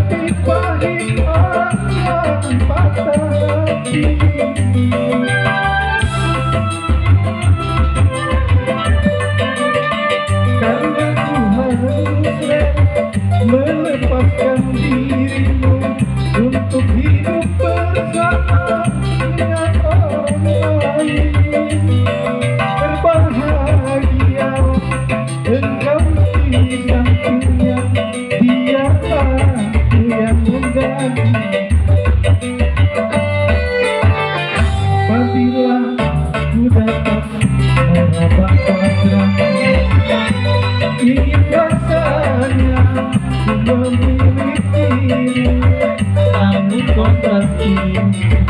lebih pahit orang yang patah hati. Karena ku harus melepaskan dirimu untuk hidup bersama dengan orang lain. Berbahagia engkau di sampingnya, biarlah aku yang menjadi. Apabila ku dapat meraba padramu, ingin rasanya ku memilikimu, namun kontrak ini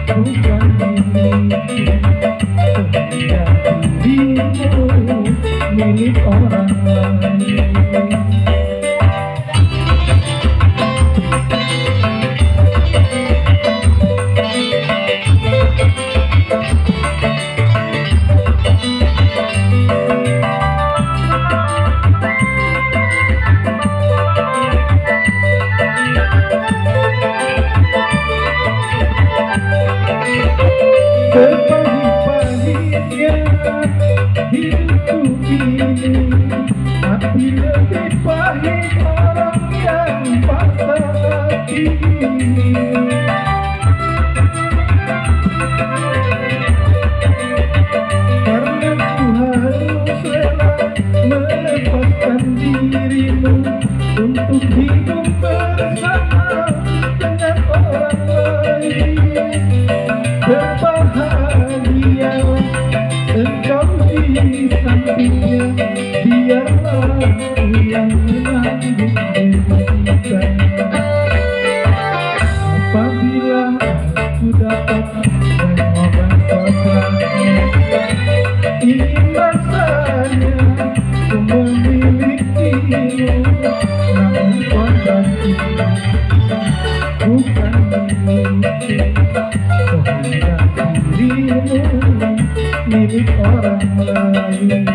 bukan milikku. Sehingga dirimu milik orang lain. Sepahit-pahitnya hidupku ini, tapi lebih pahit orang yang patah hati. Karena ku harus rela melepaskan dirimu untuk hidup bersama dengan orang lain. Berbahagia engkau di sampingnya, biarlah aku yang menanggung derita. Apabila aku dapat mengobati padramu, ingin rasanya ku memilikimu, namun kontrak ini bukan milikku. Sehingga dirimu milik orang lain.